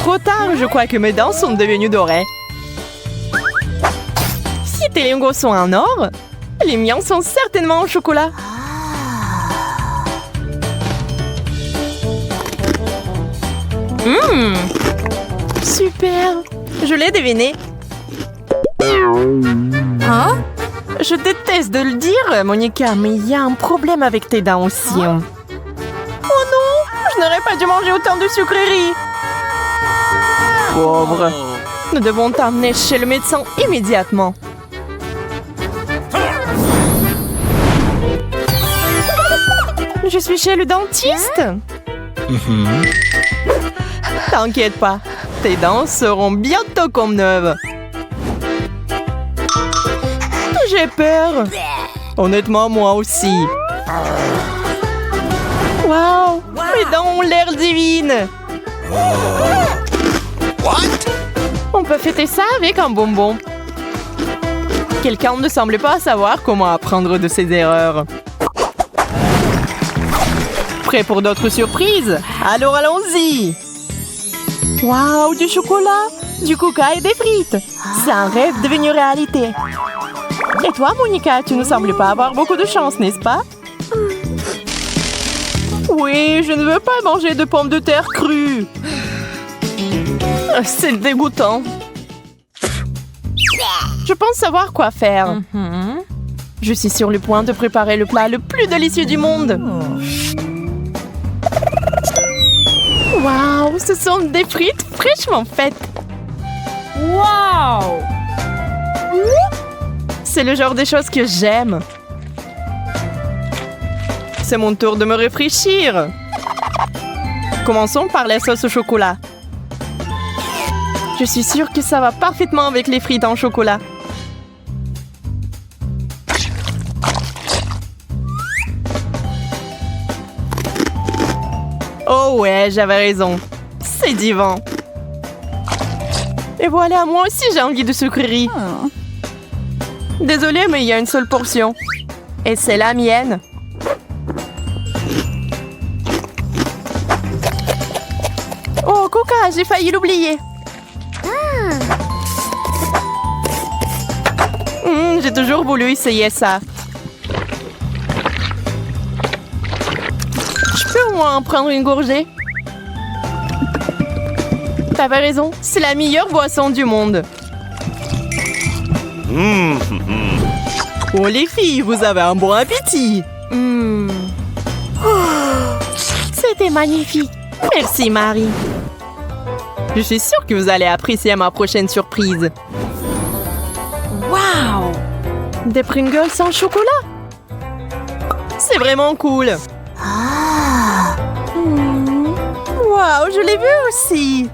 Trop tard, je crois que mes dents sont devenues dorées. Si tes lingots sont en or, les miens sont certainement en chocolat. Super! Je l'ai deviné. Hein? Je déteste de le dire, Monica, mais il y a un problème avec tes dents aussi. Oh non! Je n'aurais pas dû manger autant de sucreries. Pauvre. Nous devons t'emmener chez le médecin immédiatement. Je suis chez le dentiste. T'inquiète pas, tes dents seront bientôt comme neuves. J'ai peur. Honnêtement, moi aussi. Waouh, mes dents ont l'air divines. On peut fêter ça avec un bonbon. Quelqu'un ne semble pas savoir comment apprendre de ses erreurs. Prêt pour d'autres surprises? Alors allons-y! Waouh, du chocolat, du coca et des frites! C'est un rêve devenu réalité. Et toi, Monica, tu ne sembles pas avoir beaucoup de chance, n'est-ce pas? Oui, je ne veux pas manger de pommes de terre crues. C'est dégoûtant. Je pense savoir quoi faire. Je suis sur le point de préparer le plat le plus délicieux du monde. Waouh, ce sont des frites fraîchement faites. Waouh! C'est le genre de choses que j'aime. C'est mon tour de me réfléchir. Commençons par la sauce au chocolat. Je suis sûre que ça va parfaitement avec les frites en chocolat. Oh ouais, j'avais raison. C'est divin. Et voilà, moi aussi j'ai envie de sucreries. Désolée, mais il y a une seule portion. Et c'est la mienne. Oh, Coca, j'ai failli l'oublier. J'ai toujours voulu essayer ça. Je peux au moins en prendre une gorgée? T'avais raison, c'est la meilleure boisson du monde. Oh les filles, vous avez un bon appétit. C'était magnifique. Merci Marie. Je suis sûre que vous allez apprécier ma prochaine surprise. Waouh! Des Pringles sans chocolat? C'est vraiment cool. Waouh, je l'ai vu aussi.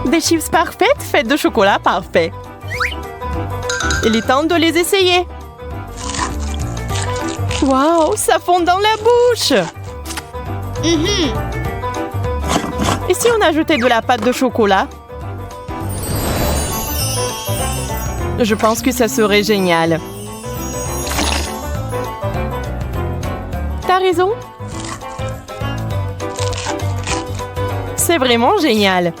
Des chips parfaites faites de chocolat parfait. Il est temps de les essayer. Waouh, ça fond dans la bouche. Et si on ajoutait de la pâte de chocolat? Je pense que ça serait génial. T'as raison. C'est vraiment génial.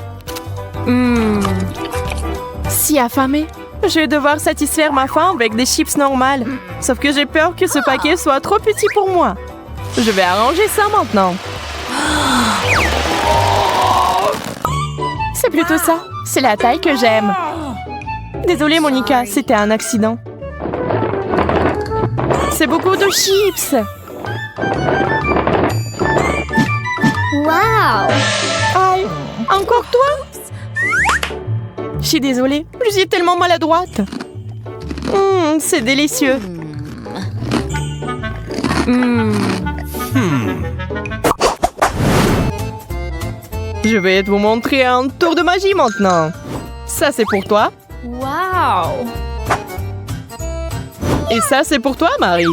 Si affamée, je vais devoir satisfaire ma faim avec des chips normales. Sauf que j'ai peur que ce paquet soit trop petit pour moi. Je vais arranger ça maintenant. C'est plutôt ça. C'est la taille que j'aime. Désolée, Monica, c'était un accident. C'est beaucoup de chips. Wow! Aïe, encore toi? Je suis désolée, je suis tellement maladroite. C'est délicieux. Je vais vous montrer un tour de magie maintenant. Ça, c'est pour toi. Wow! Et ça, c'est pour toi, Marie.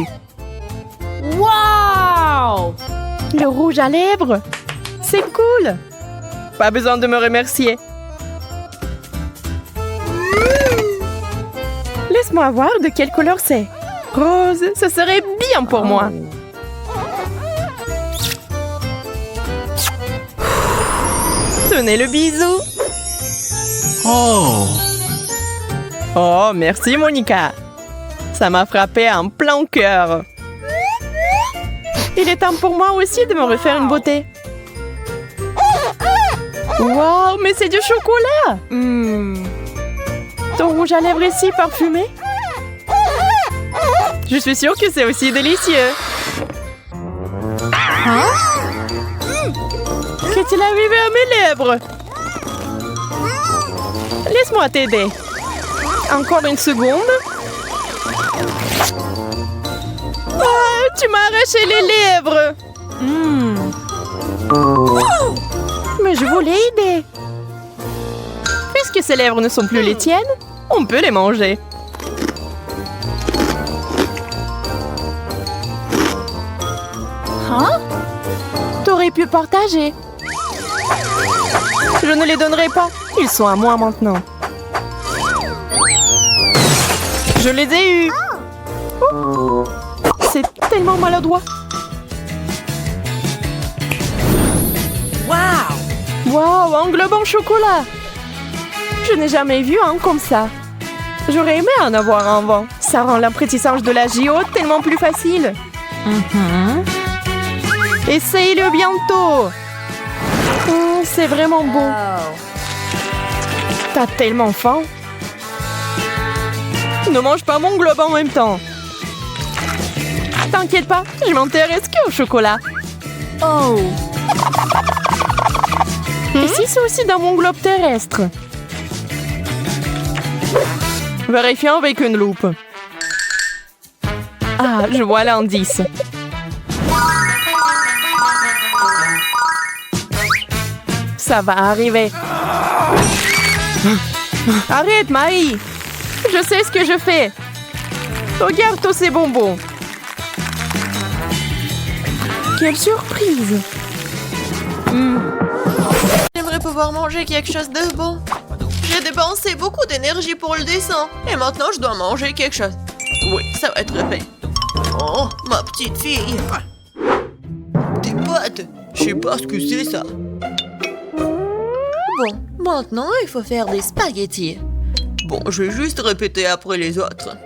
Wow! Le rouge à lèvres. C'est cool. Pas besoin de me remercier. Laisse-moi voir de quelle couleur c'est. Rose, ça serait bien pour moi. Tenez le bisou. Oh. Oh, merci, Monica. Ça m'a frappé en plein cœur. Il est temps pour moi aussi de me refaire une beauté. Wow, mais c'est du chocolat. Ton rouge à lèvres est si parfumé. Je suis sûre que c'est aussi délicieux. Qu'est-il arrivé à mes lèvres? Laisse-moi t'aider. Encore une seconde. Oh, tu m'as arraché les lèvres. Mais je voulais aider. Puisque ces lèvres ne sont plus les tiennes, on peut les manger. T'aurais pu partager. Je ne les donnerai pas. Ils sont à moi maintenant. Je les ai eus. Oh. C'est tellement maladroit. Wow, un globe en chocolat. Je n'ai jamais vu un comme ça. J'aurais aimé en avoir un avant. Ça rend l'apprentissage de la JO tellement plus facile. Essaye-le bientôt. C'est vraiment beau. T'as tellement faim. Ne mange pas mon globe en même temps. T'inquiète pas, je m'intéresse qu'au chocolat. Oh! Et si c'est aussi dans mon globe terrestre? Vérifions avec une loupe. Ah, je vois l'indice. Ça va arriver. Arrête, Marie. Je sais ce que je fais. Regarde tous ces bonbons. Quelle surprise. J'aimerais pouvoir manger quelque chose de bon. J'ai dépensé beaucoup d'énergie pour le dessin. Et maintenant, je dois manger quelque chose. Oui, ça va être fait. Oh, ma petite fille. Des pâtes. Je sais pas ce que c'est, ça. Bon, maintenant, il faut faire des spaghettis. Bon, je vais juste répéter après les autres.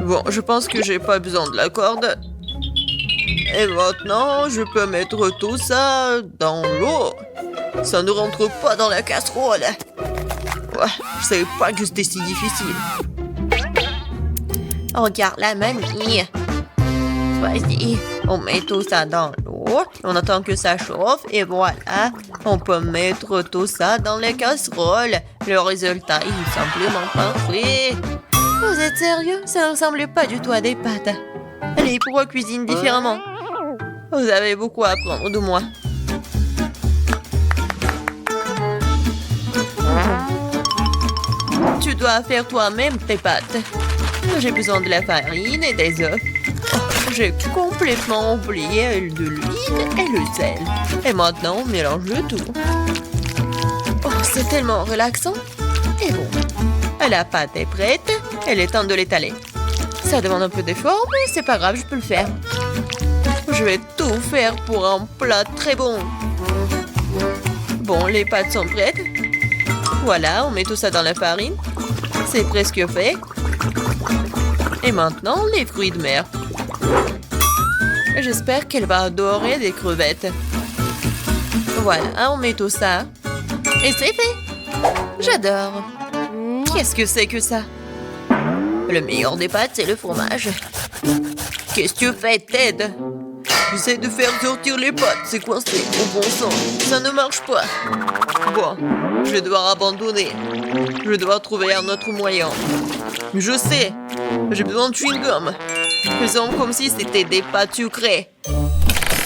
Bon, je pense que j'ai pas besoin de la corde. Et maintenant, je peux mettre tout ça dans l'eau. Ça ne rentre pas dans la casserole. Ouais, je savais pas que c'était si difficile. Regarde la mamie. Vas-y, on met tout ça dans l'eau. On attend que ça chauffe et voilà. On peut mettre tout ça dans la casserole. Le résultat est simplement parfait. Vous êtes sérieux? Ça ne ressemble pas du tout à des pâtes. Allez, pourquoi cuisine différemment? Vous avez beaucoup à apprendre de moi. Tu dois faire toi-même tes pâtes. J'ai besoin de la farine et des œufs. Oh, j'ai complètement oublié de l'huile et le sel. Et maintenant, on mélange le tout. Oh, c'est tellement relaxant. Et bon, la pâte est prête. Il est temps de l'étaler. Ça demande un peu d'effort, mais c'est pas grave, je peux le faire. Je vais tout faire pour un plat très bon. Bon, les pâtes sont prêtes. Voilà, on met tout ça dans la farine. C'est presque fait. Et maintenant, les fruits de mer. J'espère qu'elle va adorer des crevettes. Voilà, on met tout ça. Et c'est fait. J'adore. Qu'est-ce que c'est que ça? Le meilleur des pâtes, c'est le fromage. Qu'est-ce que tu fais, Ted? J'essaie de faire sortir les pâtes. C'est coincé, au bon sang. Ça ne marche pas. Bon, je vais devoir abandonner. Je vais devoir trouver un autre moyen. Je sais. J'ai besoin de chewing-gum. Faisons comme si c'était des pâtes sucrées.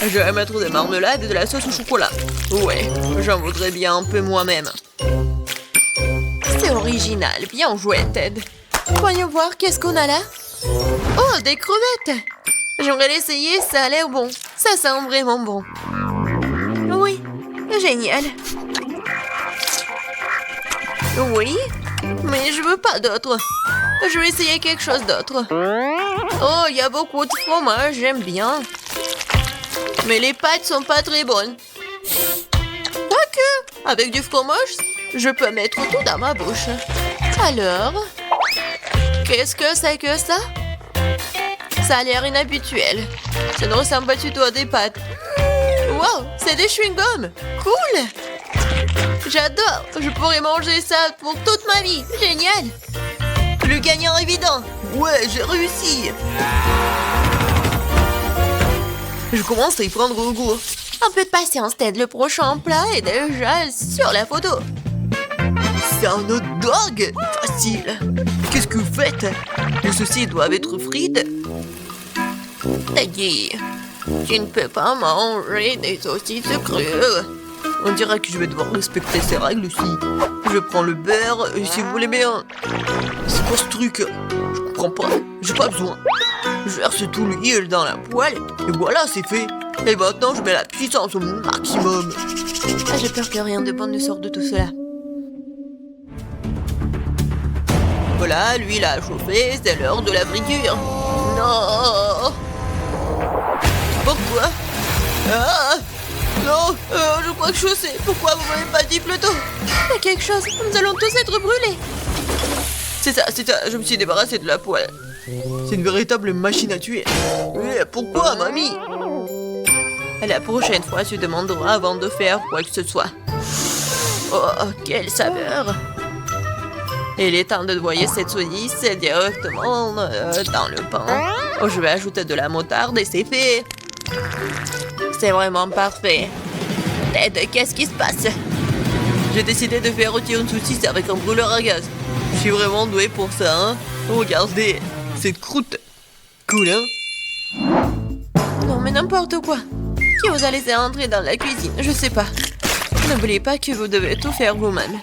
Je vais mettre des marmelades et de la sauce au chocolat. Ouais, j'en voudrais bien un peu moi-même. C'est original. Bien joué, Ted. Voyons voir, qu'est-ce qu'on a là? Oh, des crevettes! J'aimerais l'essayer, ça a l'air bon. Ça sent vraiment bon. Oui, génial. Oui, mais je veux pas d'autre. Je vais essayer quelque chose d'autre. Oh, il y a beaucoup de fromage, j'aime bien. Mais les pâtes sont pas très bonnes. Quoique, avec du fromage, je peux mettre tout dans ma bouche. Alors, qu'est-ce que c'est que ça? Ça a l'air inhabituel. Ça ne ressemble pas du tout à des pâtes. Wow, c'est des chewing-gums. Cool. J'adore. Je pourrais manger ça pour toute ma vie. Génial. Le gagnant évident. Ouais, j'ai réussi. Je commence à y prendre goût. Un peu de patience, Ted. Le prochain plat est déjà sur la photo. C'est un hot dog. Facile. Qu'est-ce que vous faites? Les saucisses doivent être frites. Teddy, tu ne peux pas manger des saucisses crues. On dirait que je vais devoir respecter ces règles aussi. Je prends le beurre, si vous voulez bien. C'est quoi ce truc? Je comprends pas. J'ai pas besoin. Je verse tout l'huile dans la poêle et voilà, c'est fait. Et maintenant, je mets la puissance au maximum. Ah, j'ai peur que rien de bon ne sorte de tout cela. Voilà, l'huile a chauffé, c'est l'heure de la friture. Non! Pourquoi? Ah! Non, je crois que je sais. Pourquoi vous m'avez pas dit plus tôt? Il y a quelque chose, nous allons tous être brûlés. C'est ça, je me suis débarrassé de la poêle. C'est une véritable machine à tuer. Mais pourquoi, mamie? La prochaine fois, tu demanderas avant de faire quoi que ce soit. Oh, quelle saveur! Il est temps de noyer cette saucisse directement dans le pain. Oh, je vais ajouter de la moutarde et c'est fait. C'est vraiment parfait. Ted, qu'est-ce qui se passe? J'ai décidé de faire rôtir une saucisse avec un brûleur à gaz. Je suis vraiment doué pour ça, hein? Regardez, cette croûte. Cool, hein? Non, mais n'importe quoi. Qui vous a laissé entrer dans la cuisine? Je sais pas. N'oubliez pas que vous devez tout faire vous-même.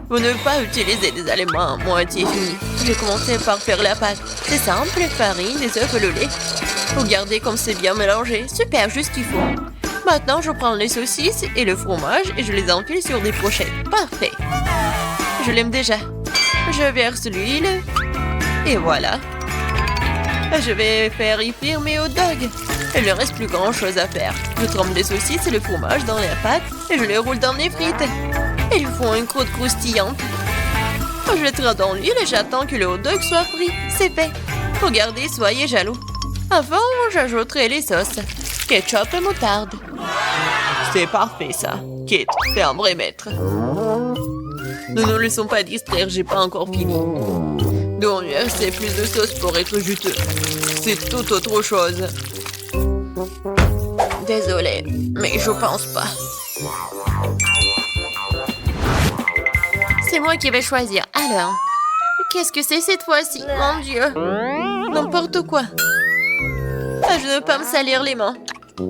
Vous ne devez pas utiliser des aliments à moitié finis. Je vais commencer par faire la pâte. C'est simple, farine, des œufs, le lait. Regardez comme c'est bien mélangé. Super, juste ce qu'il faut. Maintenant, je prends les saucisses et le fromage et je les enfile sur des brochettes. Parfait. Je l'aime déjà. Je verse l'huile. Et voilà. Je vais faire y frire mes hot dogs. Il ne reste plus grand chose à faire. Je trempe les saucisses et le fromage dans la pâte et je les roule dans les frites. Ils font une croûte croustillante. Je les traite dans l'huile et j'attends que le hot dog soit frit. C'est fait. Regardez, soyez jaloux. Avant, j'ajouterai les sauces. Ketchup et moutarde. C'est parfait, ça. Kate, t'es un vrai maître. Ne nous laissons pas distraire, j'ai pas encore fini. Donc, c'est plus de sauce pour être juteux. C'est tout autre chose. Désolée, mais je pense pas. C'est moi qui vais choisir. Alors, qu'est-ce que c'est cette fois-ci? Mon Dieu. N'importe quoi. Je ne veux pas me salir les mains.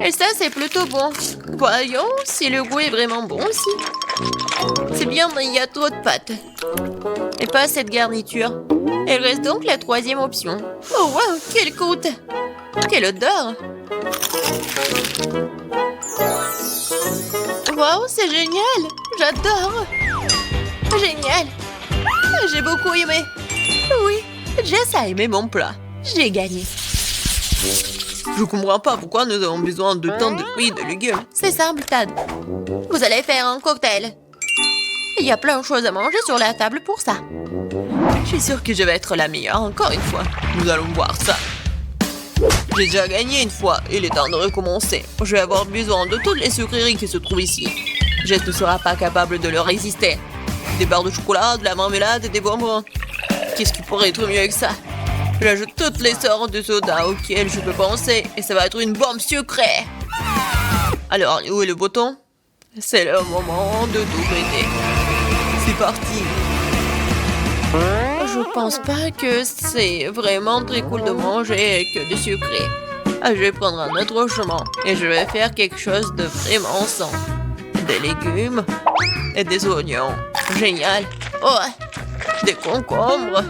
Et ça, c'est plutôt bon. Voyons si le goût est vraiment bon aussi. C'est bien, mais il y a trop de pâtes. Et pas cette garniture. Il reste donc la troisième option. Oh, wow, quelle croûte! Quelle odeur! Wow, c'est génial! J'adore! Génial! J'ai beaucoup aimé. Oui, Jess a aimé mon plat. J'ai gagné. Je comprends pas pourquoi nous avons besoin de tant de fruits et de légumes. C'est simple, Tad. Vous allez faire un cocktail. Il y a plein de choses à manger sur la table pour ça. Je suis sûre que je vais être la meilleure encore une fois. Nous allons voir ça. J'ai déjà gagné une fois. Il est temps de recommencer. Je vais avoir besoin de toutes les sucreries qui se trouvent ici. Jess ne sera pas capable de leur résister. Des barres de chocolat, de la marmelade et des bonbons. Qu'est-ce qui pourrait être mieux que ça? J'ajoute toutes les sortes de sodas auxquelles je peux penser et ça va être une bombe sucrée. Alors, où est le bouton? C'est le moment de tout péter. C'est parti. Je pense pas que C'est vraiment très cool de manger que du sucré. Je vais prendre un autre chemin et je vais faire quelque chose de vraiment sain. Des légumes et des oignons. Génial. Oh, des concombres.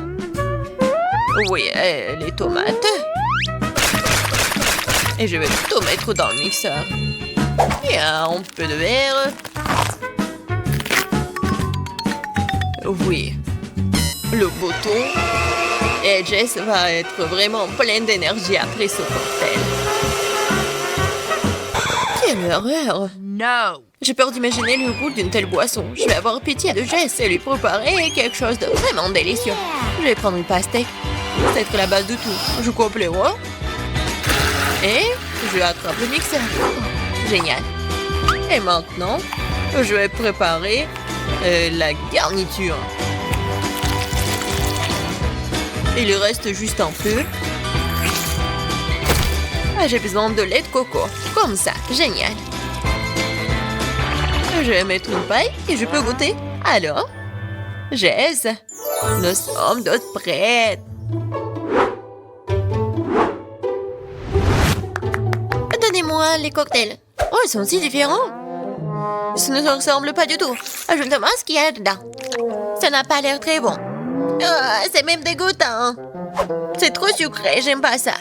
Oui, et les tomates. Et je vais tout mettre dans le mixeur. Et un peu de verre. Oui. Le bouton. Et Jess va être vraiment pleine d'énergie après ce cocktail. Quelle horreur! No. J'ai peur d'imaginer le goût d'une telle boisson. Je vais avoir pitié de Jess et lui préparer quelque chose de vraiment délicieux. Je vais prendre une pastèque. C'est être la base de tout. Je coupe les rois. Et je attrape le mixeur. Génial. Et maintenant, je vais préparer la garniture. Il reste juste un peu. J'ai besoin de lait de coco. Comme ça. Génial. Je vais mettre une paille et je peux goûter. Alors, Jess, nous sommes toutes prêtes. Donnez-moi les cocktails. Oh, ils sont si différents. Ça ne se ressemble pas du tout. Je me demande ce qu'il y a dedans. Ça n'a pas l'air très bon. C'est même dégoûtant. C'est trop sucré, j'aime pas ça.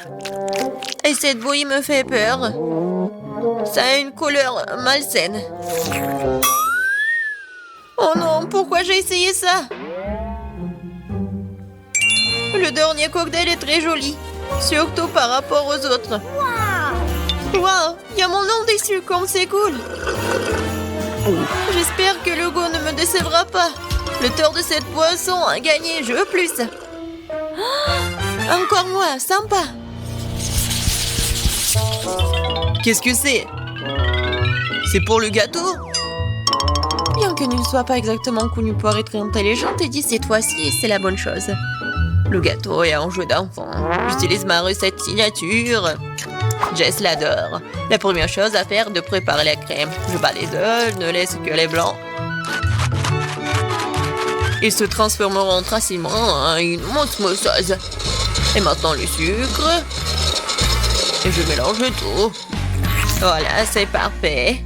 Et cette bouillie me fait peur. Ça a une couleur malsaine. Oh non, pourquoi j'ai essayé ça? Le dernier cocktail est très joli. Surtout par rapport aux autres. Wow, il y a mon nom dessus, comme c'est cool. J'espère que le goût ne me décevra pas. Le tort de cette boisson a gagné, je veux plus. Encore moi, sympa. Qu'est-ce que c'est? C'est pour le gâteau? Bien que ne soit pas exactement connu pour être intelligente, et dit cette fois-ci, c'est la bonne chose. Le gâteau est un jeu d'enfant. J'utilise ma recette signature. Jess l'adore. La première chose à faire est de préparer la crème. Je bats les œufs, je ne laisse que les blancs. Ils se transformeront facilement en une osmosose. Et maintenant le sucre. Et je mélange tout. Voilà, c'est parfait.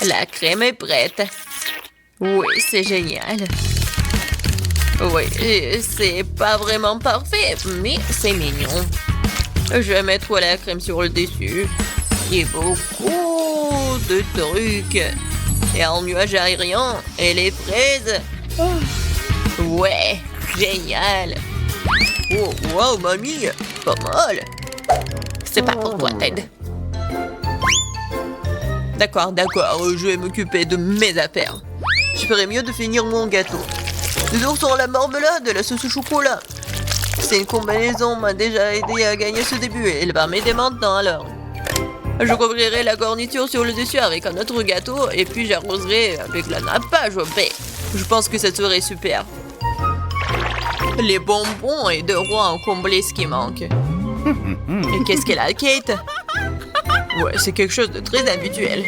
La crème est prête. Oui, c'est génial. Oui, c'est pas vraiment parfait, mais c'est mignon. Je vais mettre la crème sur le dessus. Et beaucoup de trucs. Et un nuage aérien. Et les fraises. Ouais, génial. Oh, wow, mamie, pas mal. C'est pas pour toi, Ted. D'accord, je vais m'occuper de mes affaires. Je ferais mieux de finir mon gâteau. Des oursons à la marmelade et la sauce au chocolat. C'est une combinaison m'a déjà aidé à gagner ce début et elle va m'aider maintenant alors. Je couvrirai la garniture sur le dessus avec un autre gâteau et puis j'arroserai avec la nappage au baie. Je pense que ça serait super. Les bonbons et deux rois ont comblé ce qui manque. Et qu'est-ce qu'elle a, Kate? Ouais, c'est quelque chose de très habituel.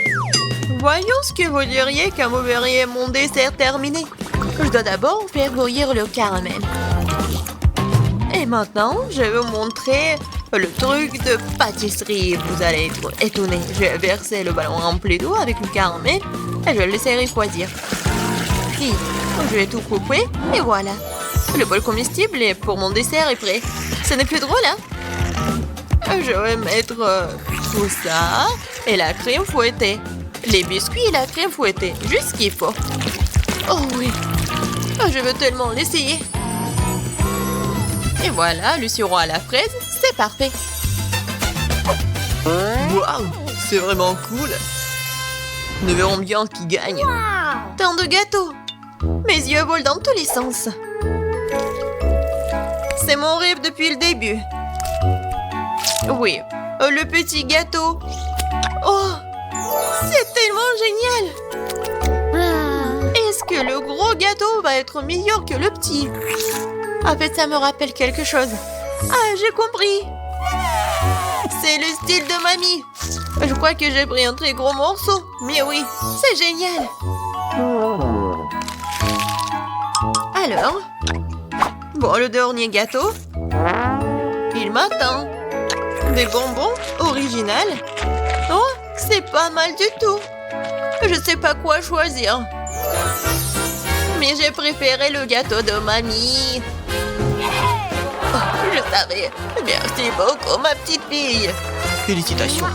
Voyons ce que vous diriez quand vous verriez mon dessert terminé. Je dois d'abord faire bouillir le caramel. Et maintenant, je vais vous montrer le truc de pâtisserie. Vous allez être étonnés. Je vais verser le ballon rempli d'eau avec le caramel et je vais le laisser refroidir. Puis, je vais tout couper et voilà. Le bol comestible pour mon dessert est prêt. Ce n'est plus drôle, hein? Je vais mettre tout ça et la crème fouettée. Les biscuits et la crème fouettée. Juste ce qu'il faut. Oh oui. Je veux tellement l'essayer. Et voilà, le sirop à la fraise, c'est parfait. Waouh, c'est vraiment cool. Nous verrons bien qui gagne. Tant de gâteaux. Mes yeux volent dans tous les sens. C'est mon rêve depuis le début. Oui, le petit gâteau. Oh, c'est tellement génial. Est-ce que le gros gâteau va être meilleur que le petit? En fait, ça me rappelle quelque chose. Ah, j'ai compris. C'est le style de mamie. Je crois que j'ai pris un très gros morceau. Mais oui, c'est génial. Alors, bon, le dernier gâteau. Il m'attend. Des bonbons original. Oh, c'est pas mal du tout. Je sais pas quoi choisir. Mais j'ai préféré le gâteau de mamie. Oh, je savais. Merci beaucoup, ma petite fille. Félicitations.